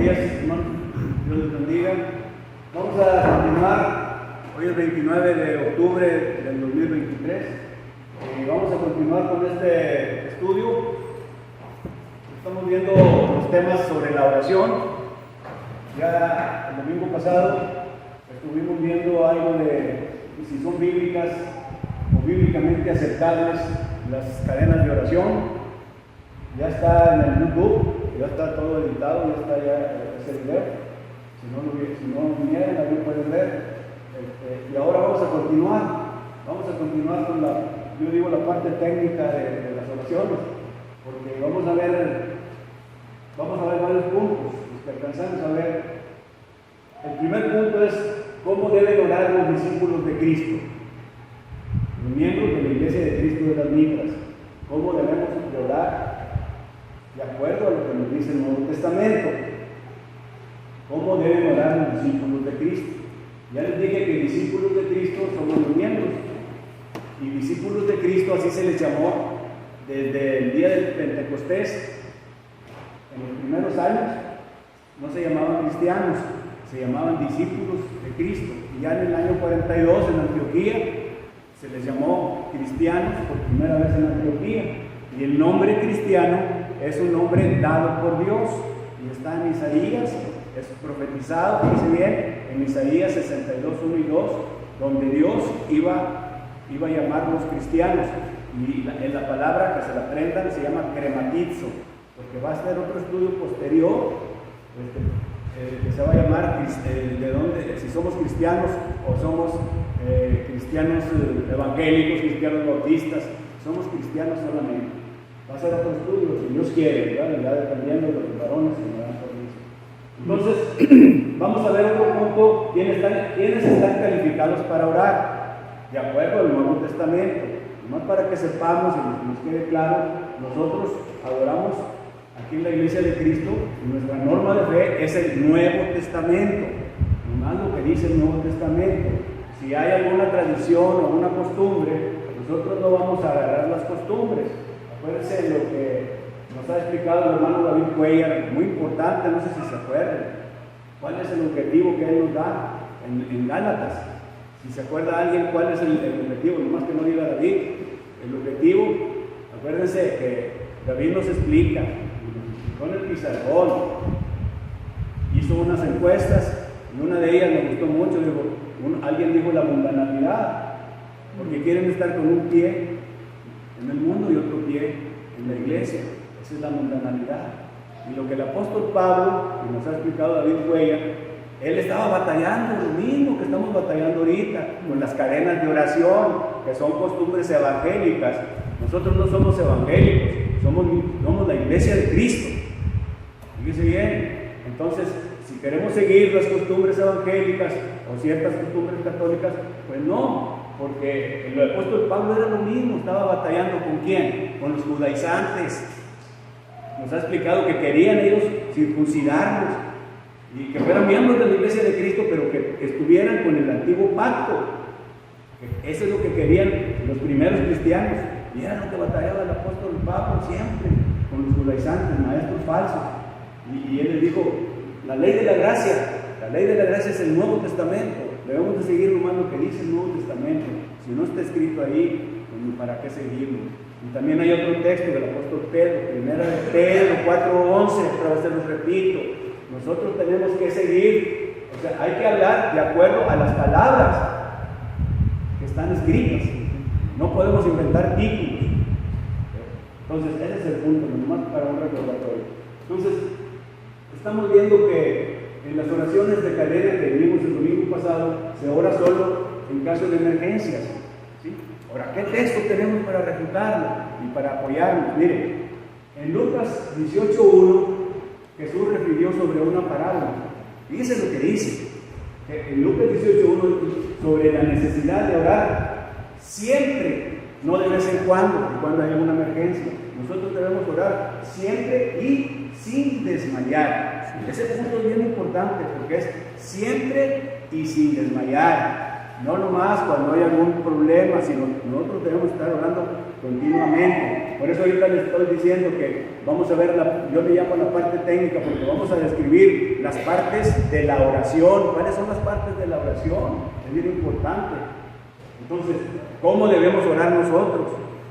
días, hermanos. Dios les bendiga. Vamos a continuar. Hoy es 29 de octubre del 2023. Vamos a continuar con este estudio. Estamos viendo los temas sobre la oración. Ya el domingo pasado estuvimos viendo algo de si son bíblicas o bíblicamente aceptables las cadenas de oración. Ya está en el YouTube, ya está todo editado, ya está ese video. Si no vinieron, también pueden ver. Y ahora vamos a continuar con la parte técnica de las oraciones, porque vamos a ver varios puntos que alcanzamos a ver. El primer punto es cómo deben orar los discípulos de Cristo, los miembros de la Iglesia de Cristo de las Mitras. Cómo debemos de orar de acuerdo a lo que nos dice el Nuevo Testamento. ¿Cómo deben orar los discípulos de Cristo? Ya les dije que discípulos de Cristo somos los miembros. Y discípulos de Cristo, así se les llamó desde el día del Pentecostés. En los primeros años no se llamaban cristianos, se llamaban discípulos de Cristo. Y ya en el año 42 en Antioquía se les llamó cristianos por primera vez en Antioquía. Y el nombre cristiano es un nombre dado por Dios. Y está en Isaías, es profetizado, dice bien, en Isaías 62, 1 y 2, donde Dios iba a llamarlos cristianos. Y en la palabra que se la aprendan se llama crematizo, porque va a ser otro estudio posterior que se va a llamar de dónde, si somos cristianos o somos cristianos evangélicos, cristianos bautistas. Somos cristianos solamente. Va a ser otro estudio, si Dios quiere, ¿verdad? Ya dependiendo de los varones que me dan permiso. Entonces, vamos a ver otro punto: ¿quiénes están calificados para orar? De acuerdo al Nuevo Testamento. Nomás para que sepamos y nos quede claro, nosotros adoramos aquí en la Iglesia de Cristo, y nuestra norma de fe es el Nuevo Testamento, nomás lo que dice el Nuevo Testamento. Si hay alguna tradición o una costumbre, nosotros no vamos a agarrar las costumbres. Acuérdense lo que nos ha explicado el hermano David Cuellar, muy importante, no sé si se acuerdan. ¿Cuál es el objetivo que él nos da en Gálatas? Si se acuerda alguien cuál es el objetivo, nomás que no diga David. El objetivo, acuérdense que David nos explica, con el pizarrón, hizo unas encuestas y una de ellas me gustó mucho. Alguien dijo la mundanalidad, porque quieren estar con un pie en el mundo y otro pie en la iglesia. Esa es la mundanalidad. Y lo que el apóstol Pablo, que nos ha explicado David Cuellar, él estaba batallando lo mismo que estamos batallando ahorita, con las cadenas de oración, que son costumbres evangélicas. Nosotros no somos evangélicos, somos la Iglesia de Cristo. Fíjese bien. Entonces, si queremos seguir las costumbres evangélicas o ciertas costumbres católicas, pues no. Porque el apóstol Pablo era lo mismo, estaba batallando ¿con quién? Con los judaizantes. Nos ha explicado que querían ellos circuncidarnos y que fueran miembros de la Iglesia de Cristo, pero que estuvieran con el antiguo pacto. Eso es lo que querían los primeros cristianos. Y era lo que batallaba el apóstol Pablo siempre, con los judaizantes, maestros falsos. Y él les dijo, la ley de la gracia es el Nuevo Testamento. Debemos de seguir nomás lo que dice el Nuevo Testamento. Si no está escrito ahí, pues ¿para qué seguirlo? Y también hay otro texto del apóstol Pedro, primera de Pedro 4:11, otra vez se los repito. Nosotros tenemos que seguir, o sea, hay que hablar de acuerdo a las palabras que están escritas. No podemos inventar títulos. Entonces, ese es el punto, nomás para un recordatorio. Entonces, estamos viendo que en las oraciones de cadena que vimos el domingo pasado, se ora solo en caso de emergencias. ¿Sí? Ahora, ¿qué texto tenemos para refutarlo y para apoyarnos? Miren, en Lucas 18:1, Jesús refirió sobre una parábola. Fíjense lo que dice. En Lucas 18:1, sobre la necesidad de orar siempre, no de vez en cuando hay alguna emergencia. Nosotros debemos orar siempre y sin desmayar. Ese punto es bien importante porque es siempre y sin desmayar. No nomás cuando hay algún problema, sino nosotros debemos estar orando continuamente. Por eso ahorita les estoy diciendo que vamos a ver, yo le llamo la parte técnica, porque vamos a describir las partes de la oración. ¿Cuáles son las partes de la oración? Es bien importante. Entonces, ¿cómo debemos orar nosotros?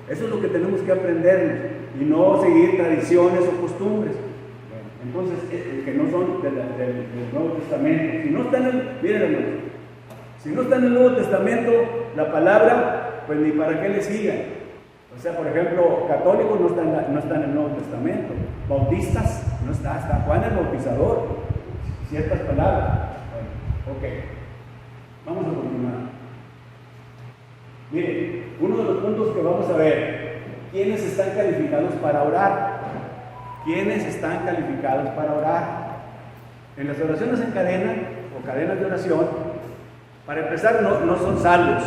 Eso es lo que tenemos que aprender y no seguir tradiciones o costumbres. Entonces, que no son del Nuevo Testamento. Si no está miren hermanos, si no está en el Nuevo Testamento la palabra, pues ni para qué le sigan. O sea, por ejemplo, católicos no están en el Nuevo Testamento, bautistas no está Juan el Bautizador, ciertas palabras. Bueno, ok, vamos a continuar. Miren, uno de los puntos que vamos a ver, ¿quiénes están calificados para orar? ¿Quiénes están calificados para orar? En las oraciones en cadena o cadenas de oración, para empezar, no son salvos,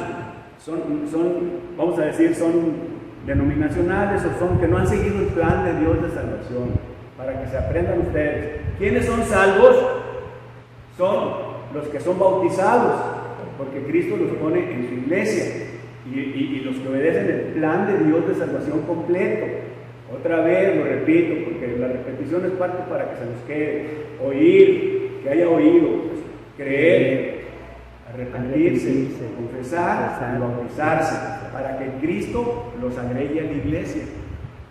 vamos a decir, son denominacionales o son que no han seguido el plan de Dios de salvación, para que se aprendan ustedes. ¿Quiénes son salvos? Son los que son bautizados, porque Cristo los pone en su iglesia, y los que obedecen el plan de Dios de salvación completo. Otra vez lo repito, porque la repetición es parte para que se nos quede. Oír, que haya oído, pues, creer, arrepentirse, confesar y bautizarse, para que Cristo los agregue a la iglesia.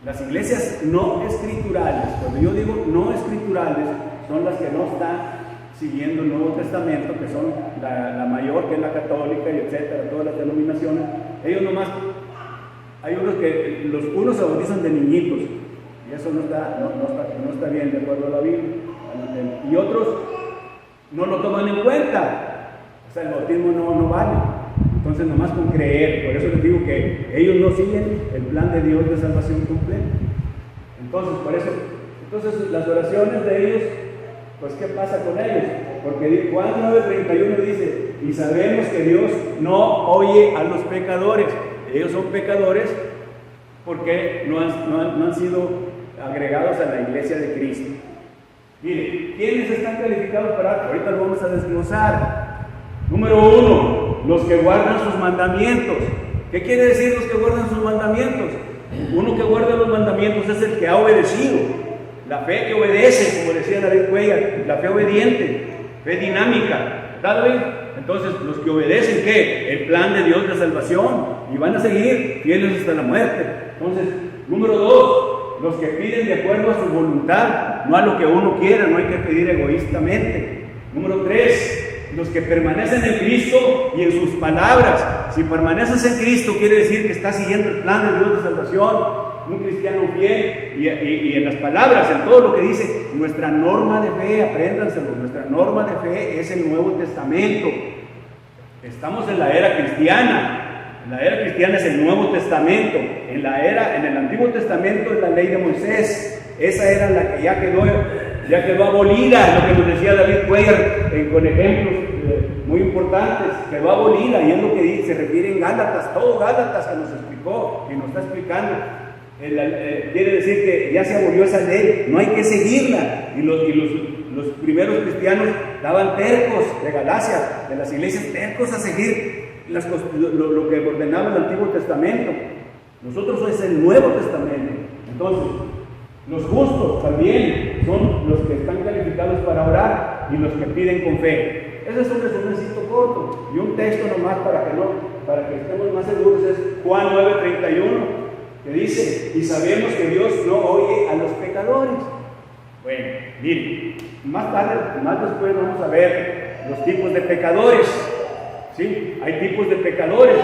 Las iglesias no escriturales, cuando yo digo no escriturales, son las que no están siguiendo el Nuevo Testamento, que son la mayor, que es la católica, y etcétera, todas las denominaciones. Ellos nomás, hay unos que unos se bautizan de niñitos, y eso no está bien de acuerdo a la Biblia, y otros no lo toman en cuenta. O sea, el bautismo no vale. Entonces, nomás con creer. Por eso les digo que ellos no siguen el plan de Dios de salvación completo. Entonces, las oraciones de ellos, pues, ¿qué pasa con ellos? Porque Juan 9:31 dice, y sabemos que Dios no oye a los pecadores. Ellos son pecadores porque no han sido agregados a la iglesia de Cristo. Mire, ¿quiénes están calificados para? Ahorita lo vamos a desglosar. Número 1, los que guardan sus mandamientos. ¿Qué quiere decir los que guardan sus mandamientos? Uno que guarda los mandamientos es el que ha obedecido. La fe que obedece, como decía David Cuellar, la fe obediente, fe dinámica. ¿Está bien? Entonces, los que obedecen, ¿qué? El plan de Dios de salvación, y van a seguir fieles hasta la muerte. Entonces, número 2, los que piden de acuerdo a su voluntad, no a lo que uno quiera, no hay que pedir egoístamente. Número 3, los que permanecen en Cristo y en sus palabras. Si permaneces en Cristo, quiere decir que estás siguiendo el plan de Dios de salvación, un cristiano fiel, y en las palabras, en todo lo que dice. Nuestra norma de fe, apréndanselo, nuestra norma de fe es el Nuevo Testamento. Estamos en la era cristiana. La era cristiana es el Nuevo Testamento. En el Antiguo Testamento es la ley de Moisés. Esa era la que ya quedó abolida, lo que nos decía David Cuellar con ejemplos muy importantes. Quedó abolida, y es lo que se refiere en Gálatas, todo Gálatas que nos explicó y nos está explicando. Quiere decir que ya se abolió esa ley, no hay que seguirla. Y los primeros cristianos daban tercos de Galacia, de las iglesias, tercos a seguir lo que ordenaba el Antiguo Testamento. Nosotros es el Nuevo Testamento. Entonces, los justos también son los que están calificados para orar y los que piden con fe. Ese es un resumencito corto, y un texto nomás para que estemos más seguros es Juan 9:31. Que dice, y sabemos que Dios no oye a los pecadores. Bueno, miren, más después vamos a ver los tipos de pecadores. ¿Sí? Hay tipos de pecadores.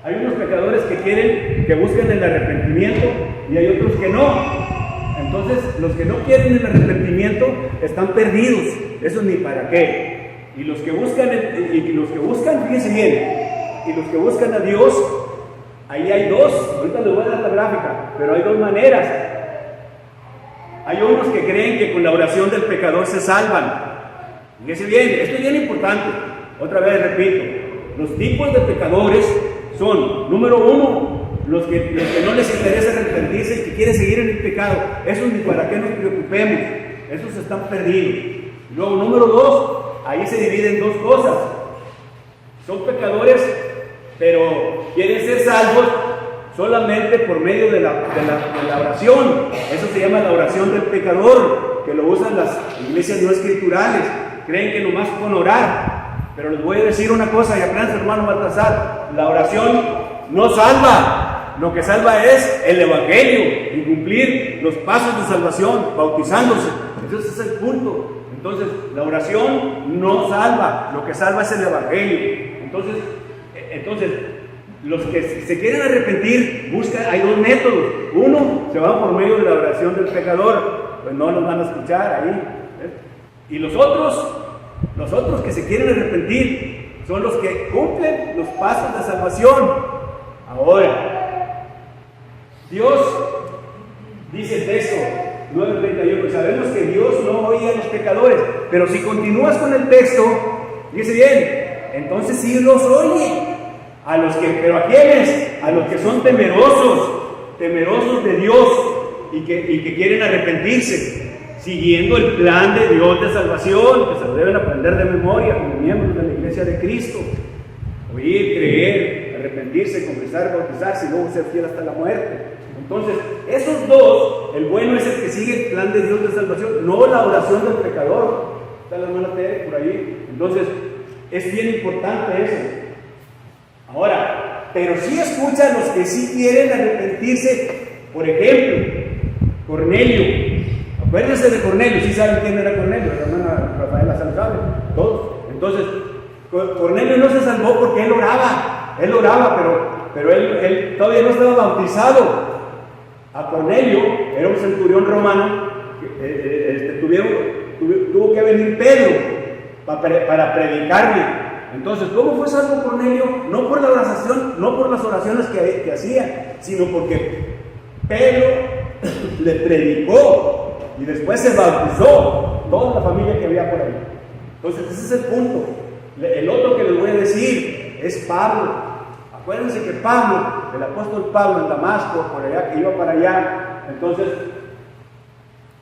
Hay unos pecadores que buscan el arrepentimiento, y hay otros que no. Entonces, los que no quieren el arrepentimiento están perdidos. Eso ni para qué. Y los que buscan, fíjense bien, y los que buscan a Dios, ahí hay dos. Ahorita les voy a dar la gráfica, pero hay dos maneras. Hay unos que creen que con la oración del pecador se salvan. Fíjense bien, esto es bien importante. Otra vez repito, los tipos de pecadores son, número 1, los que no les interesa arrepentirse y que quieren seguir en el pecado. Esos ni para qué nos preocupemos, esos están perdidos. Luego, número 2, ahí se dividen dos cosas. Son pecadores, pero quieren ser salvos, solamente por medio de la oración. Eso se llama la oración del pecador, que lo usan las iglesias no escriturales. Creen que nomás con orar. Pero les voy a decir una cosa, y aprendan, hermano Baltasar: la oración no salva. Lo que salva es el evangelio y cumplir los pasos de salvación, bautizándose. Ese es el punto. Entonces, la oración no salva. Lo que salva es el evangelio. Entonces, los que se quieren arrepentir, hay dos métodos. Uno, se van por medio de la oración del pecador, pues no los van a escuchar ahí. Y los otros que se quieren arrepentir, son los que cumplen los pasos de salvación. Ahora, Dios, dice el texto 9:31, sabemos que Dios no oye a los pecadores, pero si continúas con el texto, dice bien, entonces sí los oye. ¿Pero a quiénes? A los que son temerosos de Dios y que quieren arrepentirse, siguiendo el plan de Dios de salvación, que se lo deben aprender de memoria como miembros de la Iglesia de Cristo. Oír, creer, arrepentirse, confesar, bautizarse y luego ser fiel hasta la muerte. Entonces, esos dos, el bueno es el que sigue el plan de Dios de salvación, no la oración del pecador. Está la hermana Tere por ahí. Entonces, es bien importante eso. Ahora, pero sí escucha a los que sí quieren arrepentirse. Por ejemplo, Cornelio. Acuérdense de Cornelio. ¿Sí saben quién era Cornelio? La hermana Rafaela se lo sabe, todos. Entonces, Cornelio no se salvó porque él oraba, pero él todavía no estaba bautizado. A Cornelio era un centurión romano, tuvo que venir Pedro para predicarle. Entonces, ¿cómo fue salvo Cornelio? No por la oración, no por las oraciones que hacía, sino porque Pedro le predicó y después se bautizó toda la familia que había por ahí. Entonces, ese es el punto. El otro que les voy a decir es Pablo. Acuérdense que Pablo, el apóstol Pablo en Damasco, por allá, que iba para allá, entonces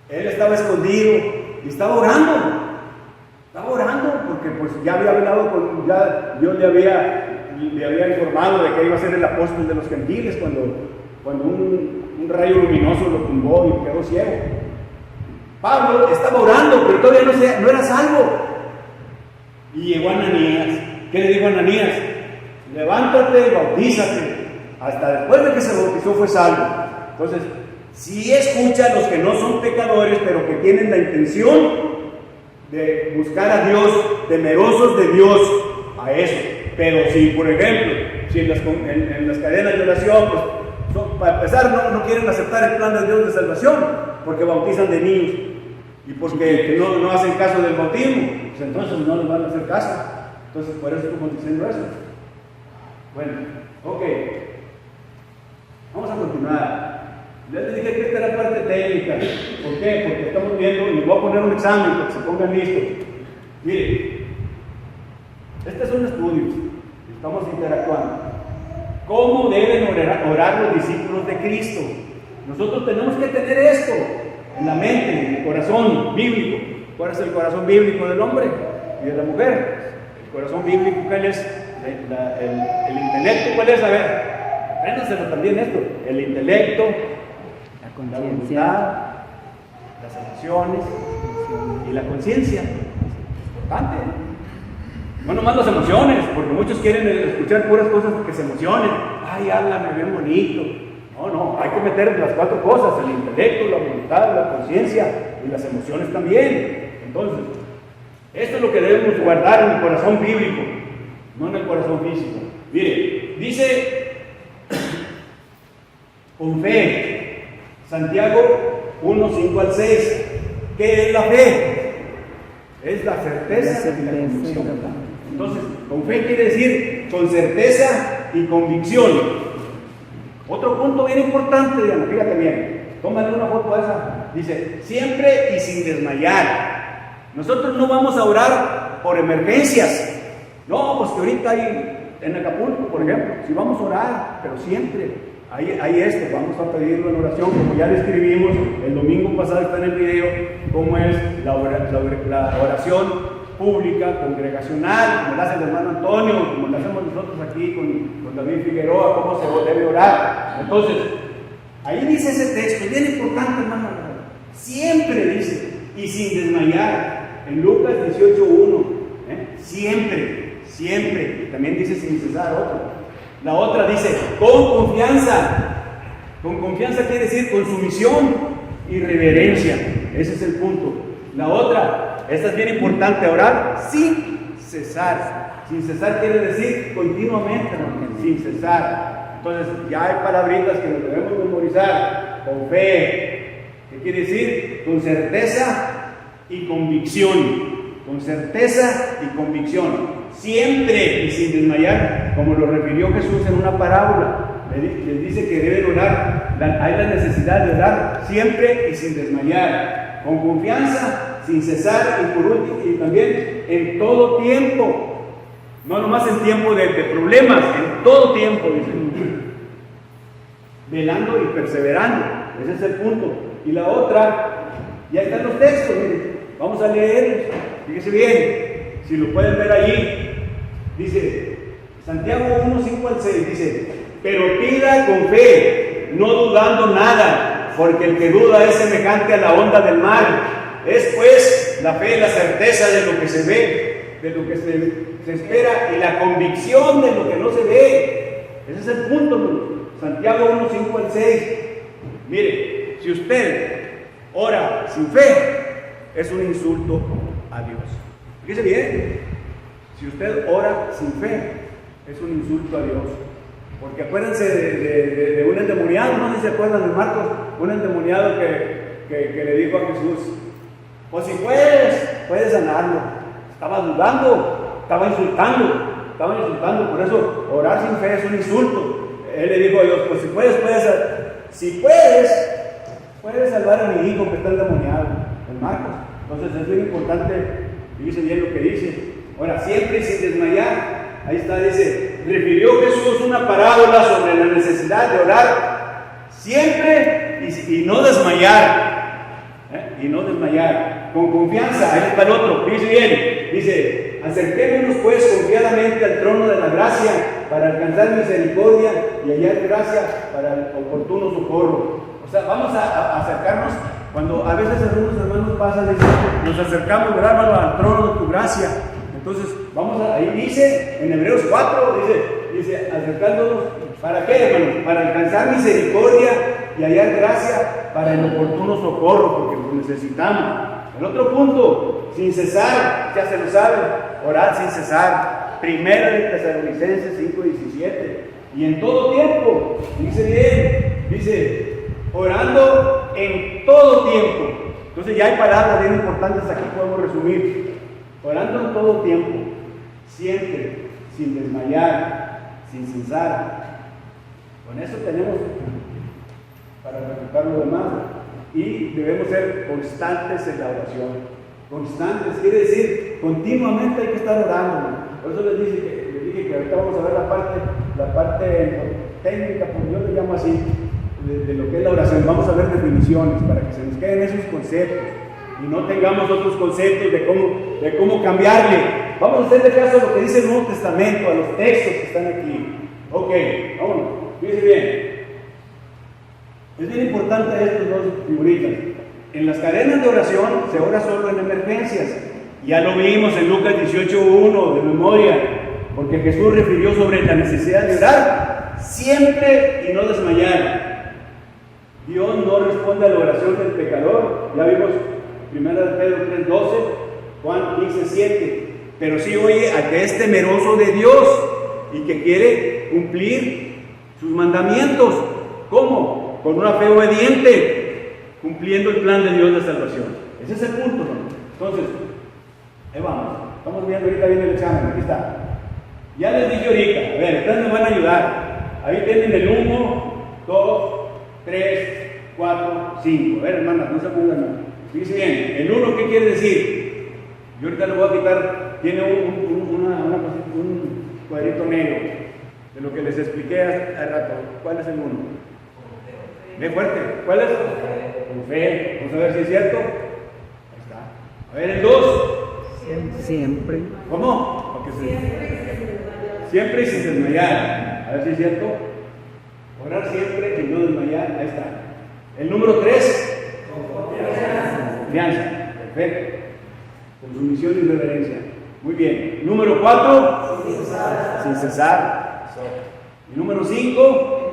él estaba escondido y estaba orando porque pues ya había hablado Dios le había informado de que iba a ser el apóstol de los gentiles cuando un rayo luminoso lo tumbó y quedó ciego. Pablo estaba orando, pero todavía no era salvo. Y llegó Ananías. ¿Qué le dijo a Ananías? Levántate y bautízate. Hasta después de que se bautizó fue salvo. Entonces, sí escucha a los que no son pecadores, pero que tienen la intención de buscar a Dios, temerosos de Dios, a eso. Pero si, por ejemplo, si en las cadenas de oración, pues, para empezar, no quieren aceptar el plan de Dios de salvación, porque bautizan de niños, y porque no hacen caso del bautismo, pues entonces no les van a hacer caso. Entonces, por eso estamos diciendo eso. Bueno, ok. Vamos a continuar. Ya les dije que esta era parte técnica. ¿Por qué? Porque estamos viendo, y les voy a poner un examen para que se pongan listos. Miren, este es un estudio, estamos interactuando. ¿Cómo deben orar los discípulos de Cristo? Nosotros tenemos que tener esto en la mente, en el corazón bíblico. ¿Cuál es el corazón bíblico del hombre y de la mujer? El corazón bíblico, ¿cuál es? El intelecto, ¿cuál es? A ver, apréndaselo también esto. El intelecto, la voluntad, las emociones y la conciencia. Es importante, ¿eh? No nomás las emociones, porque muchos quieren escuchar puras cosas que se emocionen. Ay, háblame bien bonito. No, hay que meter las cuatro cosas: el intelecto, la voluntad, la conciencia y las emociones también. Entonces, esto es lo que debemos guardar en el corazón bíblico, no en el corazón físico. Mire, dice con fe, Santiago 1:5-6. ¿Qué es la fe? Es la certeza y la convicción. Entonces, con fe quiere decir con certeza y convicción. Otro punto bien importante, Diana, fíjate bien, tómale una foto a esa. Dice, siempre y sin desmayar. Nosotros no vamos a orar por emergencias. No, pues que ahorita hay en Acapulco, por ejemplo, si vamos a orar, pero siempre hay esto, vamos a pedirlo en oración, como ya describimos el domingo pasado, está en el video, cómo es la oración pública, congregacional, como la hace el hermano Antonio, como la hacemos nosotros aquí con David Figueroa, cómo se debe orar. Entonces, ahí dice ese texto, es bien importante, hermano. Siempre dice, y sin desmayar, en Lucas 18:1, siempre, siempre, y también dice sin cesar otra. La otra dice, con confianza. Con confianza quiere decir con sumisión y reverencia. Ese es el punto. La otra, esta es bien importante, orar sin cesar. Sin cesar quiere decir continuamente, ¿no? Sin cesar. Entonces ya hay palabritas que nos debemos memorizar. Con fe. ¿Qué quiere decir? Con certeza y convicción. Con certeza y convicción. Siempre y sin desmayar, como lo refirió Jesús en una parábola. Les dice que deben orar, hay la necesidad de orar siempre y sin desmayar, con confianza, sin cesar y por último, y también en todo tiempo, no nomás en tiempo de problemas, en todo tiempo, dice, velando y perseverando. Ese es el punto. Y la otra, ya están los textos, miren, vamos a leer, fíjense bien, si lo pueden ver allí, dice Santiago 1:5-6, dice, pero pida con fe, no dudando nada, porque el que duda es semejante a la onda del mar. Es pues la fe, la certeza de lo que se ve, de lo que se espera, y la convicción de lo que no se ve. Ese es el punto, Santiago 1:5-6. Mire, si usted ora sin fe, es un insulto a Dios. Fíjese bien, si usted ora sin fe, es un insulto a Dios. Porque acuérdense de un endemoniado, no sé si se acuerdan de Marcos, un endemoniado que le dijo a Jesús, pues si puedes sanarlo. Estaba dudando, estaba insultando, por eso orar sin fe es un insulto. Él le dijo a Dios, pues si puedes salvar a mi hijo que está endemoniado, en Marcos. Entonces es muy importante, fíjese bien lo que dice. Ahora, siempre y sin desmayar. Ahí está, dice, refirió Jesús una parábola sobre la necesidad de orar siempre y no desmayar. Y no desmayar, con confianza. Ahí está el otro, dice bien, dice, acerquémonos pues confiadamente al trono de la gracia para alcanzar misericordia y hallar gracia para el oportuno socorro. O sea, vamos a acercarnos, cuando a veces algunos hermanos pasan, nos acercamos, hermano, al trono de tu gracia. Entonces, ahí dice, en Hebreos 4, dice, acercándonos, ¿para qué, hermanos? Para alcanzar misericordia y hallar gracia para el oportuno socorro, porque lo necesitamos. El otro punto, sin cesar, ya se lo saben, orar sin cesar. Primera de Tesalonicenses 5:17. Y en todo tiempo, dice, orando en todo tiempo. Entonces ya hay palabras bien importantes aquí, podemos resumir. Orando en todo tiempo, siempre, sin desmayar, sin cesar. Con eso tenemos para refutar lo demás. Y debemos ser constantes en la oración. Constantes, quiere decir, continuamente hay que estar orando. Por eso les dije que ahorita vamos a ver la parte técnica, como yo le llamo así, de lo que es la oración. Vamos a ver definiciones para que se nos queden esos conceptos y no tengamos otros conceptos de cómo cambiarle. Vamos a hacerle caso a lo que dice el Nuevo Testamento, a los textos que están aquí. Ok, vámonos, fíjense bien. Es bien importante estos dos figuritas. En las cadenas de oración se ora solo en emergencias. Ya lo vimos en Lucas 18:1 de memoria, porque Jesús refirió sobre la necesidad de orar siempre y no desmayar. Dios no responde a la oración del pecador. Ya vimos 1 Pedro 3:12, Juan 15:7. Pero sí oye a que es temeroso de Dios y que quiere cumplir sus mandamientos. ¿Cómo? Con una fe obediente, cumpliendo el plan de Dios de salvación. Ese es el punto, ¿no? Entonces, ahí vamos. Estamos viendo ahorita bien el examen, aquí está. Ya les dije ahorita, a ver, ustedes me van a ayudar. Ahí tienen el 1, 2, 3, 4, 5. A ver, hermanas, no se pongan nada. Fíjense bien, el 1, ¿qué quiere decir? Yo ahorita le voy a quitar, tiene un cuadrito negro de lo que les expliqué hace rato. ¿Cuál es el 1? Ve fuerte, ¿cuál es? Con fe. Vamos a ver si es cierto. Ahí está. A ver, el 2. Siempre. ¿Cómo? Siempre y sin desmayar. A ver si es cierto. Orar siempre y no desmayar. Ahí está. El número 3. Confianza. Perfecto. Con sumisión y reverencia. Muy bien. Número 4. Sin cesar. Y número 5.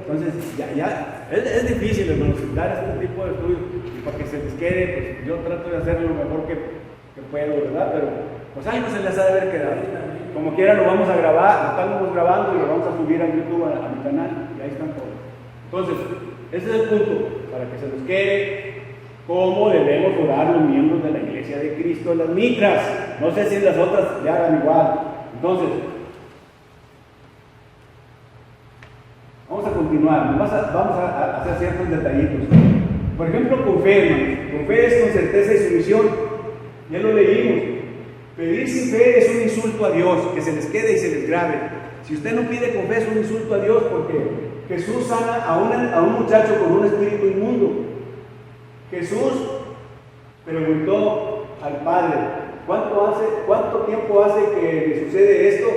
Entonces, ya es difícil, hermanos, dar este tipo de estudios y para que se les quede, pues yo trato de hacerlo lo mejor que puedo, ¿verdad? Pero pues algo se les ha de haber quedado. Como quiera lo vamos a grabar, lo estamos grabando y lo vamos a subir a YouTube, a mi canal, y ahí están todos. Entonces, ese es el punto, para que se les quede cómo debemos orar los miembros de la Iglesia de Cristo en las mitras. No sé si en las otras ya hagan igual. Entonces, vamos a continuar, vamos a hacer ciertos detallitos. Por ejemplo, con fe, hermanos. Con fe es con certeza y sumisión. Ya lo leímos. Pedir sin fe es un insulto a Dios, que se les quede y se les grabe. Si usted no pide con fe es un insulto a Dios, porque Jesús sana a un muchacho con un espíritu inmundo. Jesús preguntó al Padre, ¿cuánto tiempo hace que le sucede esto?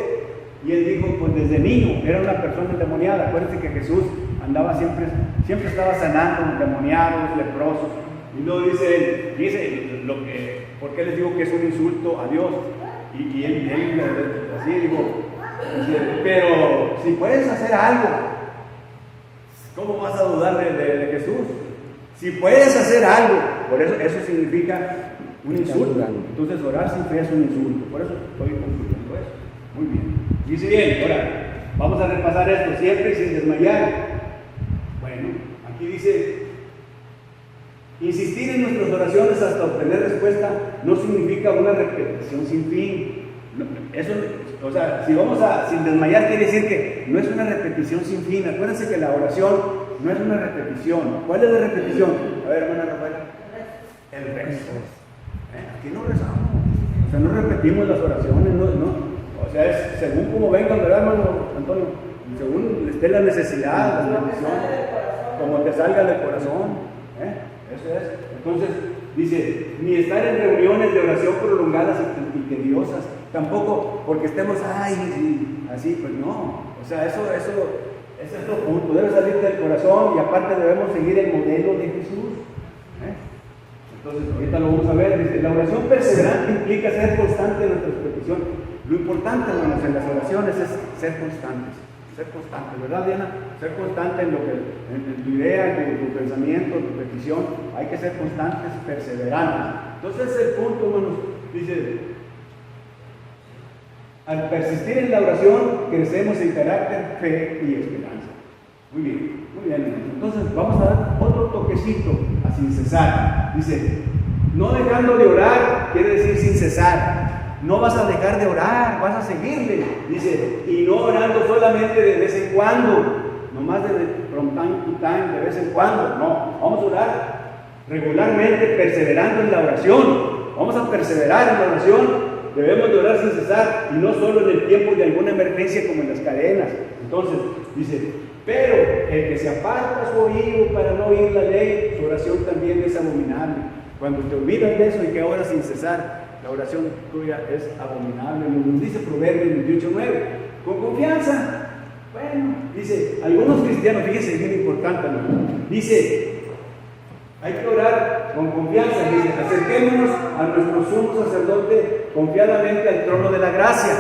Y él dijo, pues desde niño, era una persona endemoniada. Acuérdense que Jesús andaba siempre estaba sanando endemoniados, leprosos. Y luego dice ¿por qué les digo que es un insulto a Dios? Y él así dijo, pero si puedes hacer algo, ¿cómo vas a dudar de Jesús? Si puedes hacer algo, por eso significa un insulto. Entonces orar sin fe es un insulto. Por eso estoy concluyendo eso. Muy bien. Dice bien, ahora vamos a repasar esto siempre y sin desmayar. Bueno, aquí dice, insistir en nuestras oraciones hasta obtener respuesta no significa una repetición sin fin. Eso, o sea, si vamos sin desmayar quiere decir que no es una repetición sin fin. Acuérdense que la oración no es una repetición. ¿Cuál es la repetición? A ver, hermana Rafael. El rezo. Aquí no rezamos. O sea, no repetimos las oraciones, no. O sea, es según como vengan, ¿verdad, hermano Antonio? Según esté la necesidad, la bendición, como te salga del corazón. Eso es. Entonces, dice, ni estar en reuniones de oración prolongadas y tediosas, tampoco porque estemos, así, pues no. O sea, eso es otro punto. Debe salir del corazón y aparte debemos seguir el modelo de Jesús. Entonces, ahorita lo vamos a ver. Dice, la oración perseverante implica ser constante en nuestras peticiones. Lo importante, hermanos, en las oraciones es ser constantes, ¿verdad, Diana? Ser constante en tu idea, en tu pensamiento, en tu petición. Hay que ser constantes, perseverantes. Entonces, el punto, hermanos, dice, al persistir en la oración, crecemos en carácter, fe y esperanza. Muy bien, hermanos. Entonces, vamos a dar otro toquecito a sin cesar. Dice, no dejando de orar, quiere decir sin cesar. No vas a dejar de orar, vas a seguirle. Dice, y no orando solamente de vez en cuando, nomás from time to time, de vez en cuando. No, vamos a orar regularmente, perseverando en la oración. Vamos a perseverar en la oración. Debemos de orar sin cesar y no solo en el tiempo de alguna emergencia como en las cadenas. Entonces, dice, pero el que se aparta su oído para no oír la ley, su oración también es abominable. Cuando te olvidas de eso y que oras sin cesar, la oración tuya es abominable. Nos dice Proverbios 28:9. Con confianza. Bueno, dice, algunos cristianos, fíjense, es bien importante, ¿no? Dice, hay que orar con confianza. Dice, acerquémonos a nuestro sumo sacerdote confiadamente al trono de la gracia.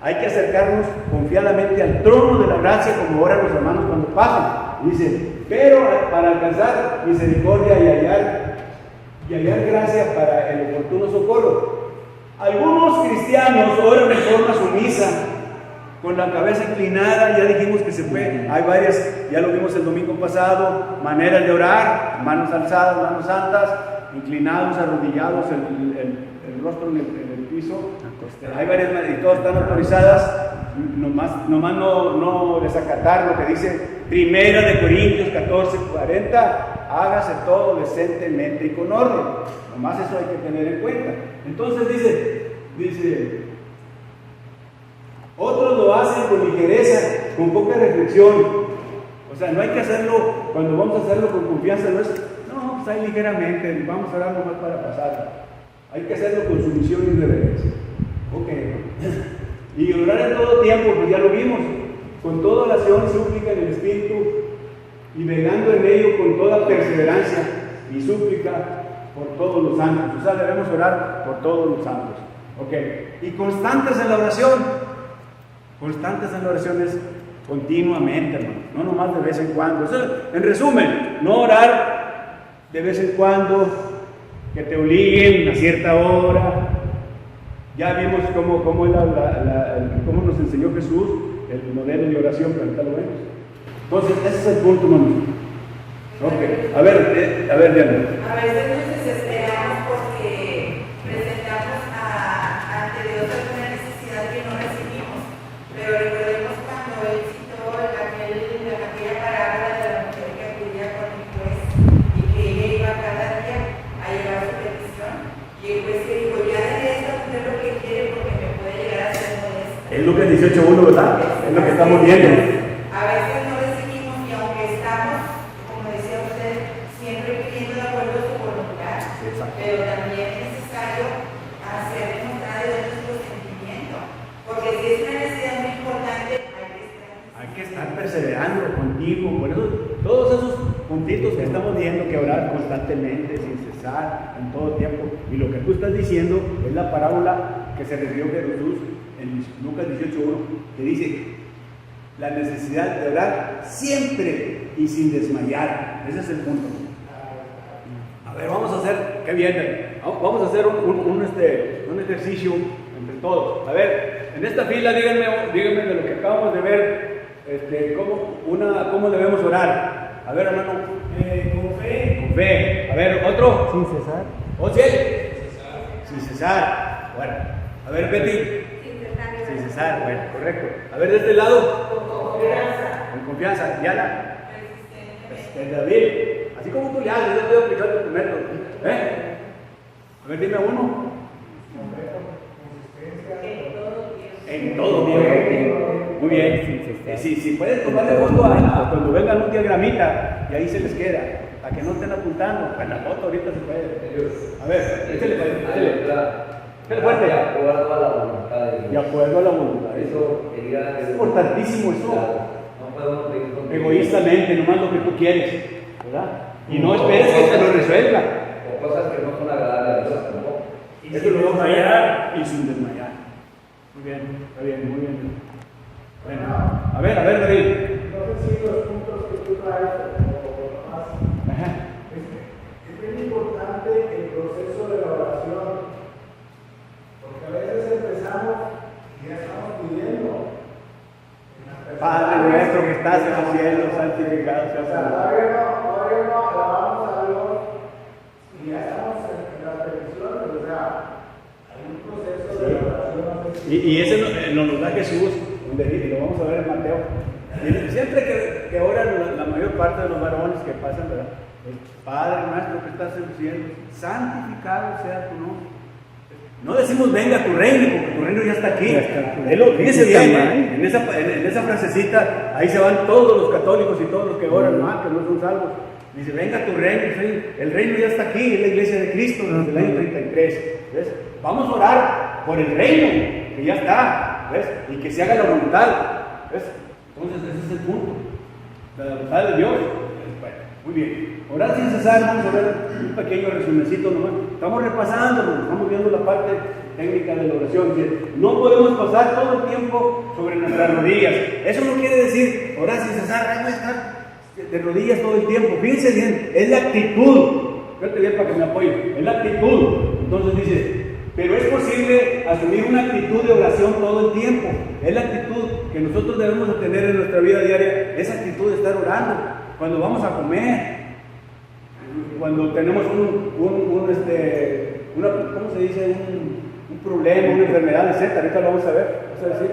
Hay que acercarnos confiadamente al trono de la gracia, como oran los hermanos cuando pasan. Dice, pero para alcanzar misericordia y hallar gracia para el oportuno socorro. Algunos cristianos oran de forma sumisa, con la cabeza inclinada. Ya dijimos que se puede, hay varias, ya lo vimos el domingo pasado, maneras de orar: manos alzadas, manos santas, inclinados, arrodillados, el rostro en el piso. Hay varias maneras y todas están autorizadas. Nomás no desacatar lo que dice Primera de Corintios 14:40. Hágase todo decentemente y con orden. Nomás eso hay que tener en cuenta. Entonces dice, otros lo hacen con ligereza, con poca reflexión. O sea, no hay que hacerlo, cuando vamos a hacerlo con confianza, no es, no, pues ahí ligeramente, vamos a orar nomás para pasar. Hay que hacerlo con sumisión y reverencia. Ok. Y orar en todo tiempo, pues ya lo vimos, con toda oración y súplica en el Espíritu, y velando en ello con toda perseverancia y súplica por todos los santos. O sea, debemos orar por todos los santos. Ok. Y constantes en la oración. Constantes en la oración es continuamente, hermano. No nomás de vez en cuando. Eso, en resumen, no orar de vez en cuando, que te obliguen a cierta hora. Ya vimos cómo nos enseñó Jesús el modelo de oración, pero ahorita lo vemos. Entonces, ese es el punto, hermano. Ok, a ver, Diana. A veces nos desesperamos porque presentamos ante Dios alguna necesidad que no recibimos, pero recordemos cuando Él citó aquella parábola de la mujer que acudía con el juez y que ella iba cada día a llevar su petición, y el juez le dijo, ya de esta mujer lo que quiere porque me puede llegar a ser molesta. Es Lucas 18:1, ¿verdad? Es lo que estamos viendo. A veces no recibimos y aunque estamos, como decía usted, siempre pidiendo de acuerdo a su voluntad, pero también es necesario hacer demostrar de nuestro sentimiento, porque si es una necesidad muy importante, hay que estar perseverando contigo. Por eso, todos esos puntitos que estamos viendo, que orar constantemente, sin cesar, en todo tiempo. Y lo que tú estás diciendo es la parábola que se refirió Jesús en Lucas 18:1, que dice la necesidad de orar siempre y sin desmayar. Ese es el punto. A ver, vamos a hacer, qué bien, vamos a hacer un ejercicio entre todos. A ver, en esta fila díganme de lo que acabamos de ver, cómo debemos orar. A ver, hermano. Con fe. Con fe. A ver, otro. Sin cesar. Ociel. Sin cesar. Bueno. A ver, Betty. Sin cesar. Bueno, correcto. A ver, de este lado. Con confianza. Diana. David. Así como tú le haces, yo estoy aplicando tu método. A ver, dime uno. En todo tiempo. Muy bien. Si pueden tomarle foto cuando vengan un diagramita y ahí se les queda, para que no estén apuntando. Pues la foto ahorita se puede. A ver, échale fuerte. De acuerdo a la voluntad de Dios. De acuerdo a la voluntad. Eso quería Es importantísimo eso. No podemos pedir con Egoístamente, nomás lo que tú quieres, ¿verdad? Y no esperes que te lo resuelva. O cosas que no son agradables a Dios tampoco. Eso lo vamos a hallar y sin desmayar. Muy bien, está bien, muy bien. Bueno, a ver, David. No sé si los puntos que tú traes o más. Ajá. Es bien importante el proceso de la oración, porque a veces empezamos y ya estamos pidiendo. Padre nuestro que estás en los cielos, santificado sea tu nombre. Todavía no alabamos a Dios y ya estamos en las peticiones, o sea, hay un proceso de oración. Y ese nos da Jesús, y lo vamos a ver en Mateo. Y siempre que oran la mayor parte de los varones que pasan, ¿verdad? Padre nuestro que estás en los cielos, santificado sea tu nombre. No decimos venga tu reino, porque tu reino ya está aquí. Fíjese bien, en esa frasecita, ahí se van todos los católicos y todos los que oran más, que no son salvos. Dice, venga tu reino, el reino ya está aquí, es la iglesia de Cristo desde el año 33. ¿Ves? Vamos a orar por el reino, que ya está, ¿ves? Y que se haga la voluntad, ¿ves? Entonces ese es el punto, la voluntad de Dios. Bueno, muy bien. Orar sin cesar, vamos a ver un pequeño resumencito nomás. Estamos repasando, estamos viendo la parte técnica de la oración. No podemos pasar todo el tiempo sobre nuestras rodillas. Eso no quiere decir orar sin cesar, ahí voy a estar de rodillas todo el tiempo. Fíjense bien, es la actitud. Fíjate bien para que me apoyen. Es la actitud. Entonces dice, pero es posible asumir una actitud de oración todo el tiempo. Es la actitud que nosotros debemos de tener en nuestra vida diaria. Esa actitud de estar orando. Cuando vamos a comer, cuando tenemos ¿cómo se dice? Un problema, una enfermedad, etc. Ahorita lo vamos a ver. ¿Vas a decir?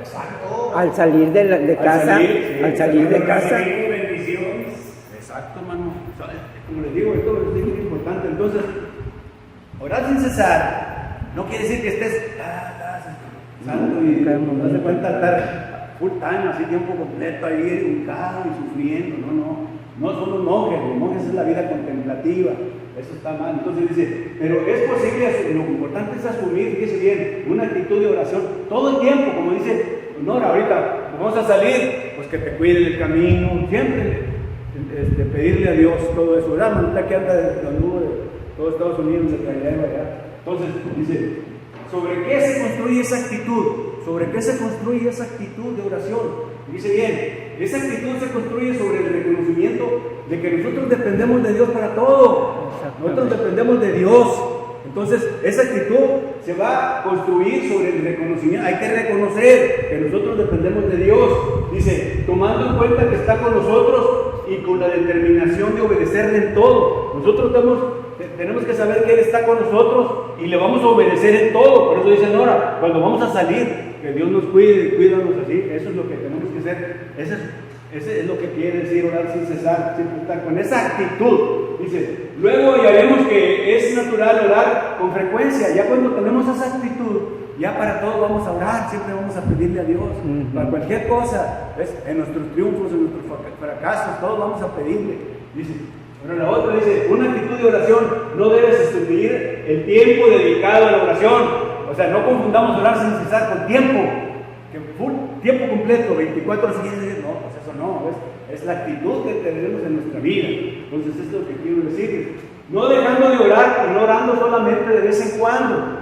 Exacto. Al salir de casa, al salir de casa. Bendiciones. Exacto, hermano. Como les digo, esto es muy importante. Entonces, orar sin cesar no quiere decir que estés santo y no te cuenta estar full time, así tiempo completo ahí, educado y sufriendo. No son los monjes es la vida contemplativa. eso está mal. Entonces dice, pero es posible, lo importante es asumir, fíjese bien, una actitud de oración todo el tiempo, como dice Nora, ahorita vamos a salir, pues que te cuide el camino, siempre pedirle a Dios todo eso, ¿verdad? Manita que anda de todo Estados Unidos, de allá y allá. Entonces dice, ¿sobre qué se construye esa actitud? ¿Sobre qué se construye esa actitud de oración? Dice bien, esa actitud se construye sobre el reconocimiento de que nosotros dependemos de Dios para todo. Nosotros dependemos de Dios. Entonces, esa actitud se va a construir sobre el reconocimiento. Hay que reconocer que nosotros dependemos de Dios. Dice, tomando en cuenta que está con nosotros y con la determinación de obedecerle en todo. Nosotros tenemos que saber que Él está con nosotros y le vamos a obedecer en todo. Por eso dice Nora, cuando vamos a salir, que Dios nos cuide, cuídanos así. Eso es lo que tenemos que hacer. Ese es lo que quiere decir orar sin cesar, siempre estar con esa actitud. Dice, luego ya vemos que es natural orar con frecuencia. Ya cuando tenemos esa actitud, ya para todo vamos a orar, siempre vamos a pedirle a Dios, para cualquier cosa, ¿ves? En nuestros triunfos, en nuestros fracasos, todos vamos a pedirle. Dice, pero la otra dice, una actitud de oración no debe sustituir el tiempo dedicado a la oración. O sea, no confundamos orar sin cesar con tiempo, que full, tiempo completo, 24/7, no, pues eso no, ¿ves? Es la actitud que tenemos en nuestra vida. Entonces, esto es lo que quiero decir. No dejando de orar y no orando solamente de vez en cuando.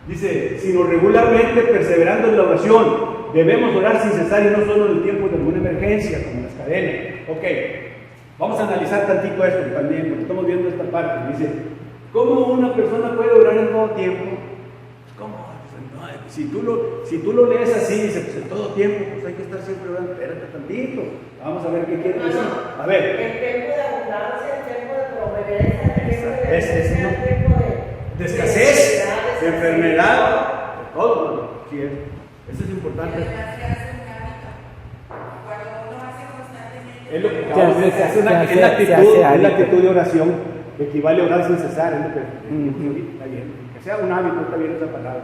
Dice, sino regularmente perseverando en la oración. Debemos orar sin cesar y no solo en el tiempo de alguna emergencia, como las cadenas. Ok, vamos a analizar tantito esto también, porque estamos viendo esta parte. Dice, ¿cómo una persona puede orar en todo tiempo? ¿Cómo? Si tú lo lees así, dice, pues en todo tiempo, pues hay que estar siempre orando. Espérate tantito. Vamos a ver qué quiere decir. A ver. El tiempo de abundancia, el tiempo de proveencia, el tiempo de escasez, de enfermedad, de todo. Sí, eso es importante. Es lo que acabamos de decir, es la actitud de oración, que equivale a orar sin cesar. Es lo que está bien. Que sea un hábito, está bien esa palabra.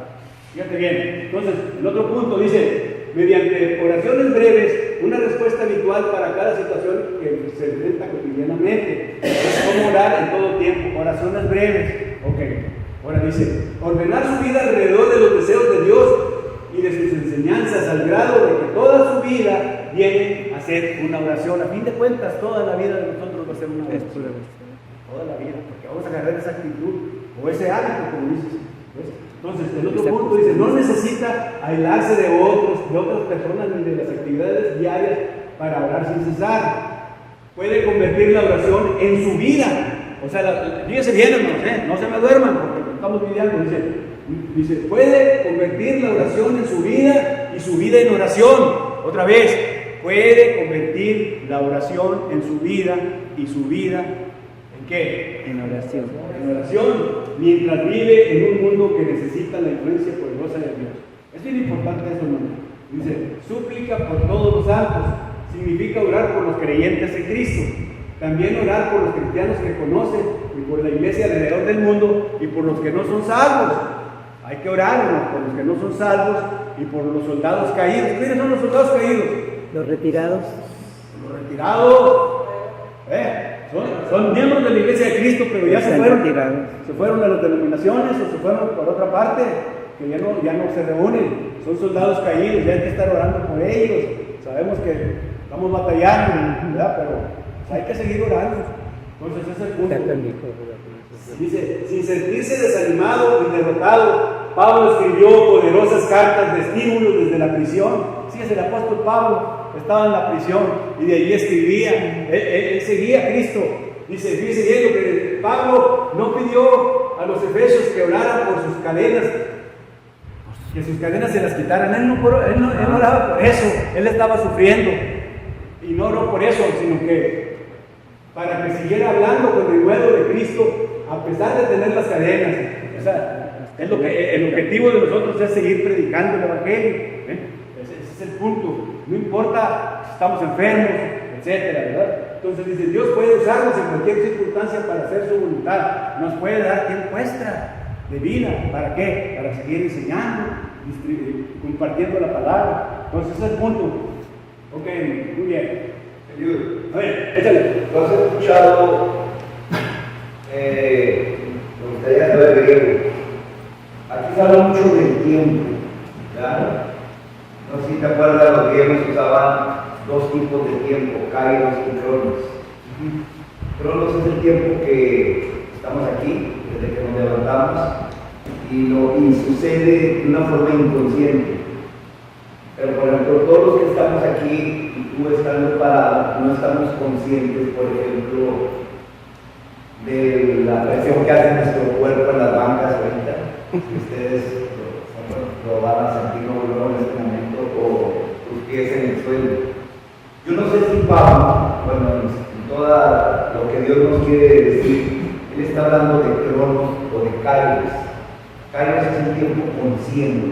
Fíjate bien. Entonces, el otro punto dice, mediante oraciones breves, una respuesta habitual para cada situación que se enfrenta cotidianamente. Es como orar en todo tiempo, oraciones breves. Ok, ahora dice, ordenar su vida alrededor de los deseos de Dios y de sus enseñanzas, al grado de que toda su vida viene a ser una oración. A fin de cuentas, toda la vida de nosotros va a ser una oración. Toda la vida, porque vamos a agarrar esa actitud o ese hábito, como dices. ¿Ves? Entonces, el otro punto dice, no necesita aislarse de otras personas ni de las actividades diarias para orar sin cesar. Puede convertir la oración en su vida. O sea, fíjense bien, hermanos, no se me duerman porque estamos lidiando. Dice, puede convertir la oración en su vida y su vida en oración. Otra vez, puede convertir la oración en su vida y su vida ¿en qué? En oración. En oración, mientras vive en un mundo que necesita la influencia poderosa de Dios. Es bien importante eso, hermano. Dice, súplica por todos los santos. Significa orar por los creyentes en Cristo. También orar por los cristianos que conocen y por la iglesia alrededor del mundo y por los que no son salvos. Hay que orar, hermano, por los que no son salvos y por los soldados caídos. ¿Quiénes son los soldados caídos? Los retirados. Los retirados. Son miembros de la iglesia de Cristo, pero ya se fueron a las denominaciones o se fueron por otra parte, que ya no se reúnen. Son soldados caídos, ya hay que estar orando por ellos. Sabemos que estamos batallando, ¿verdad? Pero pues, hay que seguir orando. Entonces ese es el punto. Dice, sin sentirse desanimado y derrotado, Pablo escribió poderosas cartas de estímulo desde la prisión. Sí, es el apóstol Pablo. Estaba en la prisión y de allí escribía, él seguía a Cristo. Dice, fíjese bien lo que Pablo no pidió a los efesios que oraran por sus cadenas, que sus cadenas se las quitaran. Él no oraba por eso, él estaba sufriendo y no oró por eso, sino que para que siguiera hablando con el nuevo de Cristo a pesar de tener las cadenas. O sea, el objetivo de nosotros es seguir predicando el evangelio. Ese es el punto. No importa si estamos enfermos, etcétera, ¿verdad? Entonces dice, Dios puede usarnos en cualquier circunstancia para hacer su voluntad. Nos puede dar tiempo extra de vida. ¿Para qué? Para seguir enseñando, compartiendo la palabra. Entonces ese es el punto. Ok, muy bien. A ver, échale. ¿Tú has escuchado Me gustaría saber griego. Aquí se habla mucho del tiempo, ¿verdad? No sé si te acuerdas, los griegos usaban dos tipos de tiempo, kairos y cronos. Cronos es el tiempo que estamos aquí, desde que nos levantamos, y sucede de una forma inconsciente. Pero por ejemplo, todos los que estamos aquí y tú estando parado, no estamos conscientes, por ejemplo, de la presión que hace nuestro cuerpo en las bancas ahorita. Ustedes lo van a sentir luego en este momento, o tus pies en el suelo. Yo no sé si Pablo, bueno, en todo lo que Dios nos quiere decir, él está hablando de cronos o de kairos. Kairos es el tiempo consciente.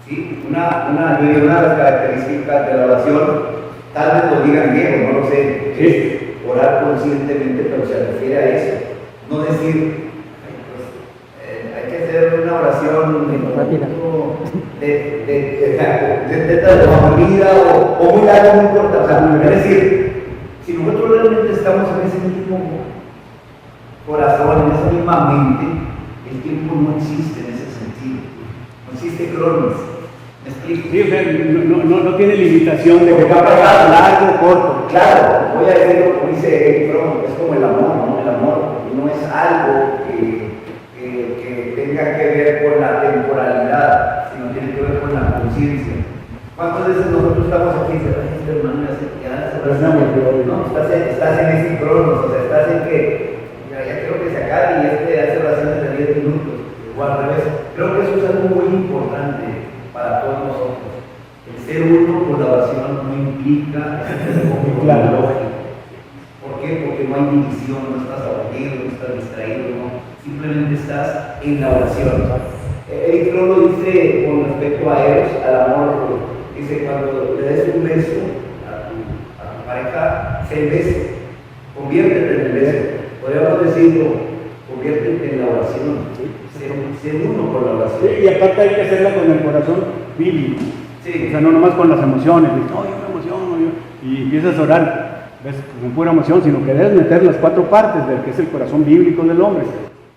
¿Sí? Una de las características de la oración, tal vez lo digan griego, no lo sé, es orar conscientemente, pero se refiere a eso. No decir, hay que hacer una oración de familia o muy larga, no importa. O sea, es decir, si nosotros realmente estamos en ese mismo corazón, en esa misma mente, el tiempo no existe en ese sentido. No existe cronos. ¿Me explico? Sí, o sea, no tiene limitación de que va a pasar largo o corto. Claro, voy a decirlo como dice Eric Fromm, es como el amor, ¿no? El amor no es algo que tenga que ver con la temporalidad, sino tiene que ver con la conciencia. ¿Cuántas veces nosotros estamos aquí y decimos, este hermano no, estás en ese cronos, o sea, estás en que ya creo que se acabe y hace oraciones de 10 minutos, o al revés. Creo que eso es algo muy importante para todos nosotros. El ser uno por la oración no implica la lógica. ¿Por qué? Porque no hay división, no estás aburrido, no estás distraído, no. Simplemente estás en la oración. Eric Fromm lo dice con respecto a Eros, al amor. Dice, cuando le des un beso a tu pareja, sé el beso, conviértete en el beso. Podríamos decirlo, conviértete en la oración. Ser uno por la oración. Sí, y aparte hay que hacerla con el corazón bíblico. Sí. O sea, no nomás con las emociones. Dices, no, yo me emociono, y empiezas a orar, ves, con pura emoción, sino que debes meter las cuatro partes del que es el corazón bíblico del hombre: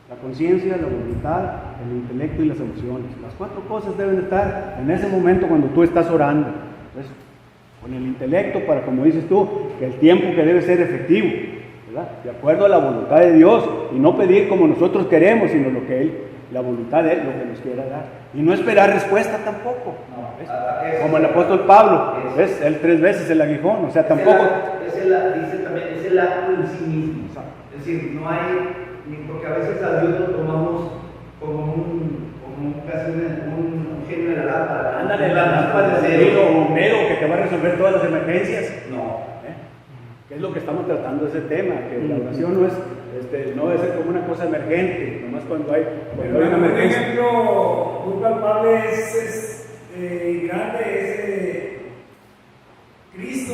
la conciencia, la voluntad, el intelecto y las emociones. Las cuatro cosas deben estar en ese momento cuando tú estás orando. ¿Ves? Con el intelecto, para, como dices tú, que el tiempo que debe ser efectivo, ¿verdad? De acuerdo a la voluntad de Dios, y no pedir como nosotros queremos, sino lo que Él, la voluntad de Él, lo que nos quiera dar. Y no esperar respuesta tampoco. ¿Ves? Como el apóstol Pablo, ¿ves? Él 3 veces el aguijón, o sea, tampoco. Dice también, es el acto en sí mismo. Es decir, no hay, porque a veces a Dios lo tomamos como casi un genio de la lámpara. Ándale, la lámpara de cero bombero que te va a resolver todas las emergencias. No. ¿Qué es lo que estamos tratando ese tema? Que la oración no debe ser como una cosa emergente, nomás cuando hay una emergencia. Un ejemplo muy palpable es grande, es Cristo,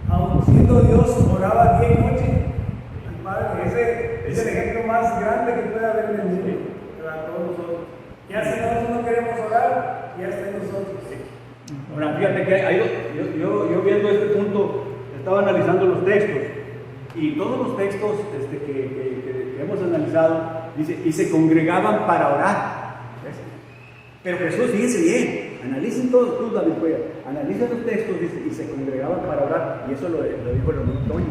aun siendo Dios, oraba día y noche al Padre. Ese es el ejemplo más grande que puede haber en el mundo para todos nosotros. Ya si nosotros no queremos orar, ya está en nosotros. Ahora, fíjate que yo viendo este punto, estaba analizando los textos, y todos los textos que hemos analizado, dice, y se congregaban para orar. ¿Ves? Pero Jesús, fíjense bien, analicen todos, tú David Cuellar, analicen los textos, dice, y se congregaban para orar, y eso lo dijo el hermano Toño.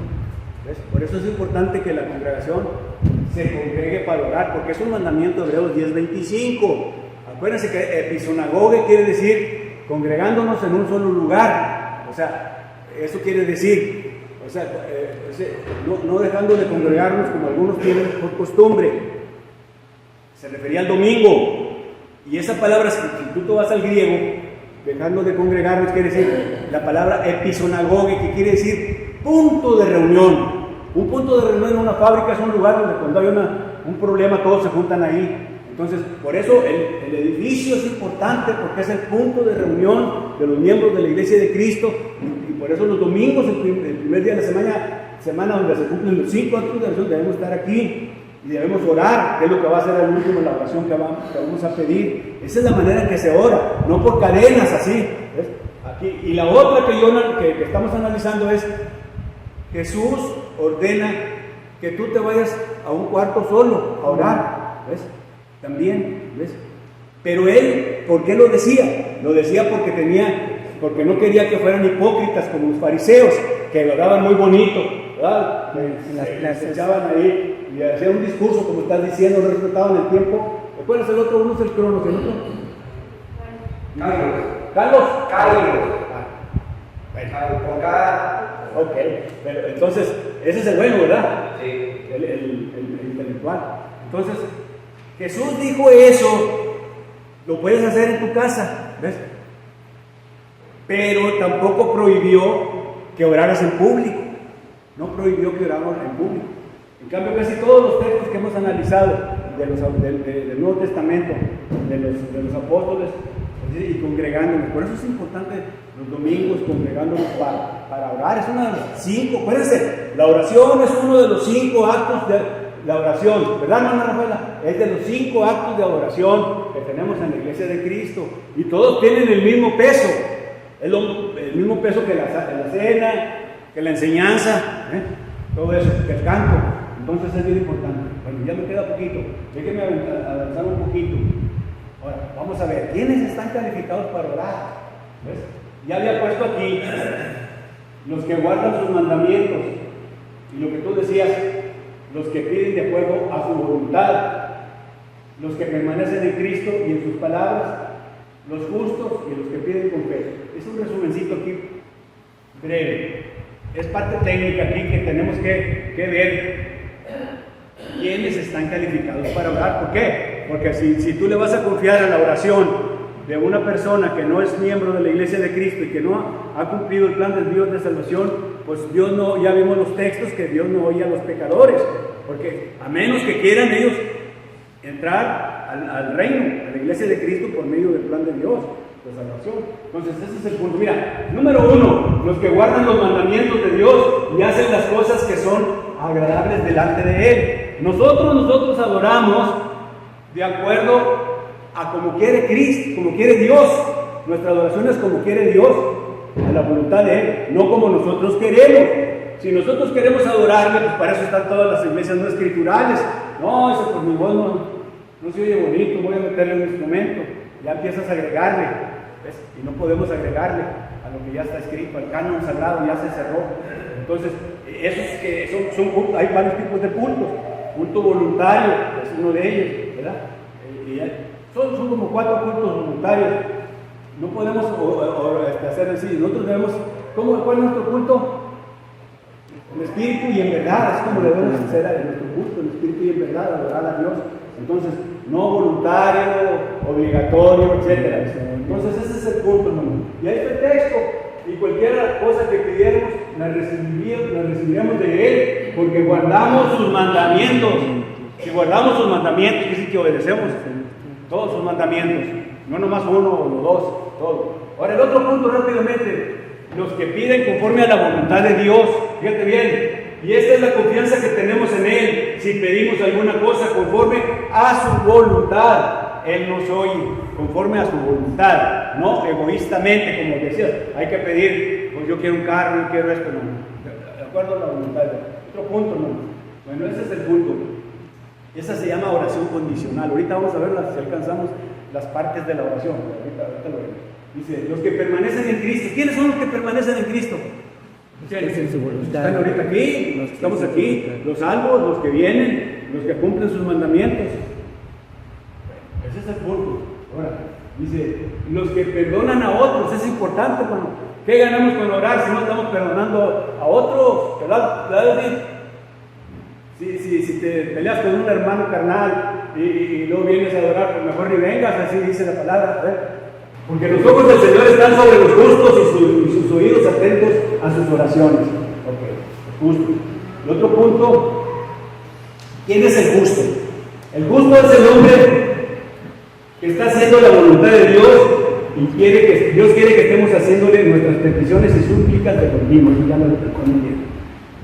¿Ves? Por eso es importante que la congregación se congregue para orar, porque es un mandamiento de Hebreos 10:25. Acuérdense que episonagoge quiere decir congregándonos en un solo lugar. O sea, eso quiere decir, no dejando de congregarnos como algunos tienen por costumbre. Se refería al domingo. Y esa palabra, si tú te vas al griego, dejando de congregarnos, quiere decir la palabra episonagoge, que quiere decir punto de reunión. Un punto de reunión en una fábrica es un lugar donde cuando hay un problema todos se juntan ahí. Entonces, por eso el edificio es importante, porque es el punto de reunión de los miembros de la Iglesia de Cristo, y por eso los domingos, el primer día de la semana donde se cumplen los 5 actos de oración, debemos estar aquí y debemos orar, que es lo que va a ser al último la oración que vamos a pedir. Esa es la manera en que se ora, no por cadenas así. ¿Ves? Aquí. Y la otra que estamos analizando es: Jesús ordena que tú te vayas a un cuarto solo a orar, ¿ves? También, ¿ves? Pero él, ¿por qué lo decía? Lo decía porque no quería que fueran hipócritas como los fariseos, que oraban muy bonito, ¿verdad? Se echaban ahí y hacían un discurso, como estás diciendo, no respetaban el tiempo. ¿Cuál es el otro? Uno es el Cronos, el otro. Carlos. Por cada... Ok, pero entonces, ese es el bueno, ¿verdad? Sí. El intelectual. Entonces, Jesús dijo eso, lo puedes hacer en tu casa, ¿ves? Pero tampoco prohibió que oraras en público. No prohibió que oráramos en público. En cambio, casi todos los textos que hemos analizado del Nuevo Testamento, de los apóstoles, y congregándonos. Por eso es importante los domingos congregándonos para orar. Es una de las 5, acuérdense, la oración es uno de los 5 actos de la oración, ¿verdad, hermana Rafaela? Es de los 5 actos de adoración que tenemos en la Iglesia de Cristo, y todos tienen el mismo peso, es el mismo peso que la cena, que la enseñanza, todo eso, que el canto. Entonces es bien importante. Bueno, ya me queda poquito, déjenme avanzar un poquito. Ahora, vamos a ver, ¿quiénes están calificados para orar? ¿Ves? Ya había puesto aquí los que guardan sus mandamientos, y lo que tú decías, los que piden de acuerdo a su voluntad, los que permanecen en Cristo y en sus palabras, los justos y los que piden con fe. Es un resumencito aquí breve. Es parte técnica aquí que tenemos que ver quiénes están calificados para orar. ¿Por qué? Porque si tú le vas a confiar a la oración de una persona que no es miembro de la Iglesia de Cristo y que no ha cumplido el plan de Dios de salvación, pues Dios no, ya vimos los textos que Dios no oye a los pecadores, porque a menos que quieran ellos entrar al reino, a la Iglesia de Cristo por medio del plan de Dios de salvación. Entonces ese es el punto. Mira, número 1, los que guardan los mandamientos de Dios y hacen las cosas que son agradables delante de Él. Nosotros adoramos de acuerdo a como quiere Cristo, como quiere Dios. Nuestra adoración es como quiere Dios, a la voluntad de Él, no como nosotros queremos. Si nosotros queremos adorarle, pues para eso están todas las iglesias no escriturales. No, eso pues mi voz no se oye bonito, voy a meterle un instrumento. Ya empiezas a agregarle, ¿ves? Y no podemos agregarle a lo que ya está escrito, el canon sagrado ya se cerró. Entonces, esos que hay varios tipos de cultos. Culto voluntario es uno de ellos, ¿verdad? Son como 4 cultos voluntarios. No podemos hacer así. Nosotros debemos, ¿cuál es nuestro culto? En espíritu y en verdad, es como debemos hacer en nuestro culto, en espíritu y en verdad, adorar a Dios. Entonces, no voluntario, obligatorio, etc. Entonces, ese es el punto, hermano. Y ahí está el texto. Y cualquier cosa que pidiéramos, la recibiríamos de Él, porque guardamos sus mandamientos. Si guardamos sus mandamientos, quiere decir que obedecemos todos sus mandamientos, no nomás uno o dos, todos. Ahora, el otro punto rápidamente, los que piden conforme a la voluntad de Dios, fíjate bien, y esta es la confianza que tenemos en Él. Si pedimos alguna cosa conforme a su voluntad, Él nos oye, conforme a su voluntad, no egoístamente, como decías, hay que pedir, pues yo quiero un carro, yo quiero esto, no, de acuerdo a la voluntad. Otro punto, no. Bueno, ese es el punto. Esa se llama oración condicional. Ahorita vamos a ver si alcanzamos las partes de la oración. Ahorita lo vemos. Dice, los que permanecen en Cristo. ¿Quiénes son los que permanecen en Cristo? Están ahorita aquí, estamos aquí, los salvos, los que vienen, los que cumplen sus mandamientos. Ese es el punto. Ahora, dice, los que perdonan a otros, es importante, hermano. ¿Qué ganamos con orar si no estamos perdonando a otros? ¿Verdad? Si te peleas con un hermano carnal y luego vienes a adorar, pues mejor ni vengas, así dice la palabra, ¿verdad? Porque los ojos del Señor están sobre los justos y sus oídos atentos a sus oraciones. Ok, justo. Y otro punto, ¿quién es el justo? El justo es el hombre que está haciendo la voluntad de Dios y Dios quiere que estemos haciéndole nuestras peticiones y súplicas de continuo. Ya lo recuerdo bien.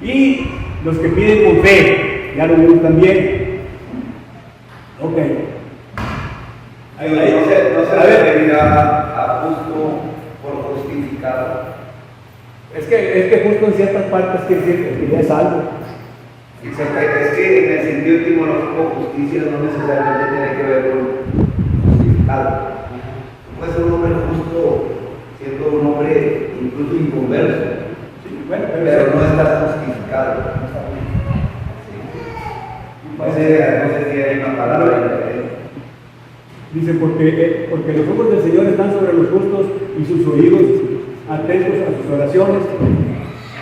Y los que piden con fe, ya lo vimos también. Ok. No se referirá a justo por justificado. Es que justo en ciertas partes quiere decir que ya es algo. Es que en el sentido etimológico, justicia no necesariamente tiene que ver con justificado. Puede ser un hombre justo siendo un hombre incluso inconverso, Bueno, pero no está justificado. No sé si hay una palabra diferente. Dice, porque los ojos del Señor están sobre los justos y sus oídos atentos a sus oraciones,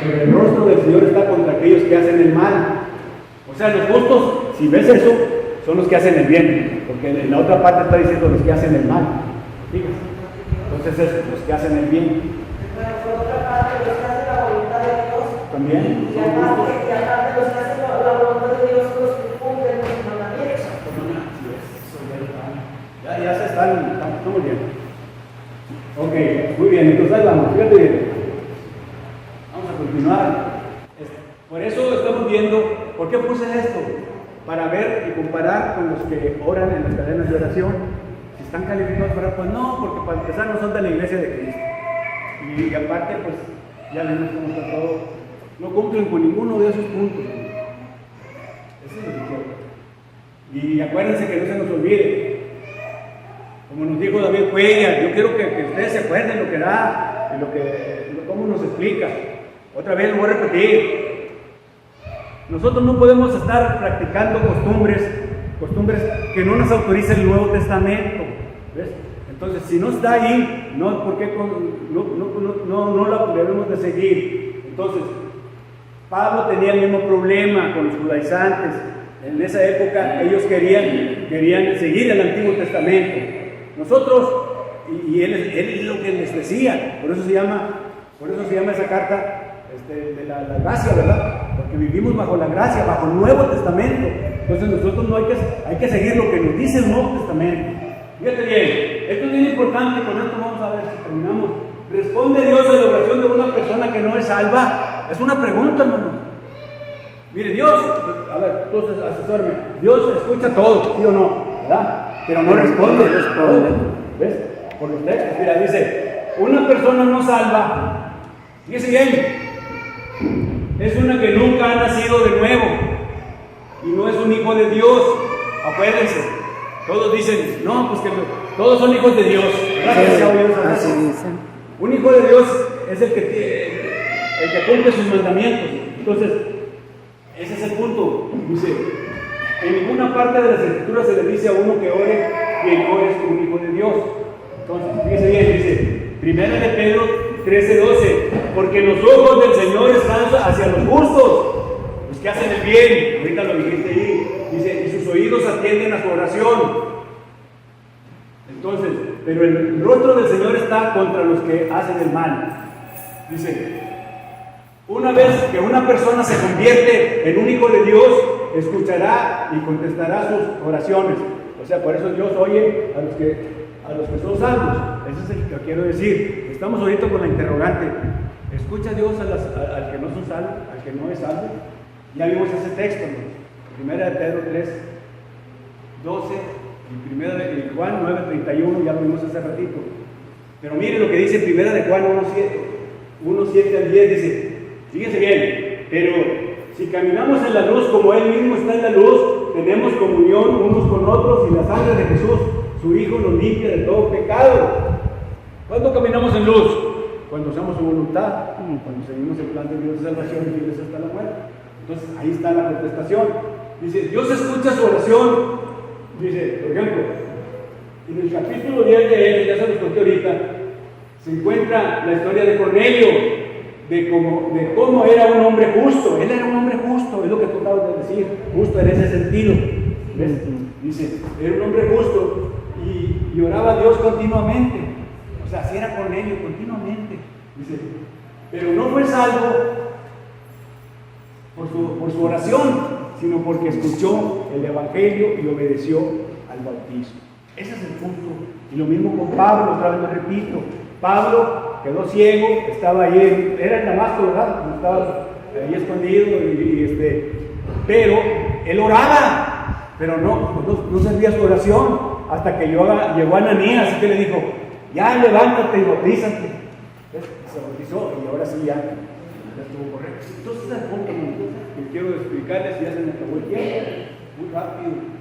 pero el rostro del Señor está contra aquellos que hacen el mal. O sea, los justos, si ves eso, son los que hacen el bien, porque en la otra parte está diciendo los que hacen el mal. Fíjate. Entonces es los que hacen el bien. Bueno, por otra parte, los que hacen la voluntad de Dios. También. Y aparte los que hacen la voluntad de Dios son los que cumplen los mandamientos. Ya se están muy bien. Ok, muy bien, entonces ahí vamos, fíjate bien. Vamos a continuar. Por eso estamos viendo, ¿por qué puse esto? Para ver y comparar con los que oran en las cadenas de oración. Si están calificados para, pues no, porque para empezar no son de la iglesia de Cristo. Y aparte, pues ya vemos cómo está todo. No cumplen con ninguno de esos puntos. Eso es lo que quiero. Y acuérdense que no se nos olvide. Como nos dijo David Cuellar, yo quiero que ustedes se acuerden lo que da, cómo nos explica. Otra vez lo voy a repetir. Nosotros no podemos estar practicando costumbres que no nos autoriza el Nuevo Testamento. ¿Ves? Entonces, si no está ahí, ¿por qué no la debemos de seguir? Entonces, Pablo tenía el mismo problema con los judaizantes. En esa época ellos querían seguir el Antiguo Testamento. Nosotros, y él es lo que les decía, por eso se llama esa carta de la gracia, ¿verdad? Porque vivimos bajo la gracia, bajo el Nuevo Testamento. Entonces nosotros no hay que seguir lo que nos dice el Nuevo Testamento. Fíjate bien, esto es bien importante, con esto vamos a ver si terminamos. ¿Responde Dios a la oración de una persona que no es salva? Es una pregunta, hermano. Mire, Dios, a ver, entonces asesórame, Dios escucha todo, ¿sí o no? ¿Verdad? Pero no responde. ¿Ves? Por los textos, mira, dice, una persona no salva, fíjese bien, es una que nunca ha nacido de nuevo y no es un hijo de Dios. Acuérdense, todos dicen, no, pues que todos son hijos de Dios. Así dicen. Un hijo de Dios es el que cumple sus mandamientos. Entonces, ese es el punto. Dice, en ninguna parte de las Escrituras se le dice a uno que ore que no es un hijo de Dios. Entonces, fíjese bien, dice, 1 de Pedro 13:12, porque los ojos del Señor están hacia los justos, los que hacen el bien. Ahorita lo dijiste ahí. Dice, y sus oídos atienden a su oración. Entonces, pero el rostro del Señor está contra los que hacen el mal. Dice, una vez que una persona se convierte en un hijo de Dios, escuchará y contestará sus oraciones. O sea, por eso Dios oye a los que son salvos. Eso es lo que quiero decir. Estamos ahorita con la interrogante. ¿Escucha Dios al que no son salvo, al que no es salvo? Ya vimos ese texto, ¿no? 1 de Pedro 3:12 y 1 de Juan 9:31, ya lo vimos hace ratito. Pero miren lo que dice 1 de Juan 1:7 al 10, dice, fíjense bien, pero si caminamos en la luz como Él mismo está en la luz, tenemos comunión unos con otros y la sangre de Jesús, su Hijo, nos limpia de todo pecado. ¿Cuándo caminamos en luz? Cuando usamos su voluntad, cuando seguimos el plan de Dios de salvación y fieles hasta la muerte. Entonces ahí está la contestación. Dice, Dios escucha su oración. Dice, por ejemplo, en el capítulo 10 de él, ya se los conté ahorita, se encuentra la historia de Cornelio, de cómo era un hombre justo. Él era un hombre justo, es lo que tú acabas de decir, justo en ese sentido. ¿Ves? Dice, era un hombre justo y oraba a Dios continuamente. O sea, así era Cornelio, continuamente. Dice, pero no fue salvo por su oración, sino porque escuchó el Evangelio y obedeció al bautismo. Ese es el punto. Y lo mismo con Pablo, otra vez lo repito. Pablo quedó ciego, estaba ahí, era en Damasco, ¿verdad? Estaba ahí escondido, pero él oraba, pero no servía su oración, hasta que llegó Ananías, así que le dijo, ya levántate y bautízate. Se bautizó y ahora sí ya ya estuvo correcto. Entonces, el punto que quiero explicarles, ya se me acabó el tiempo, muy rápido.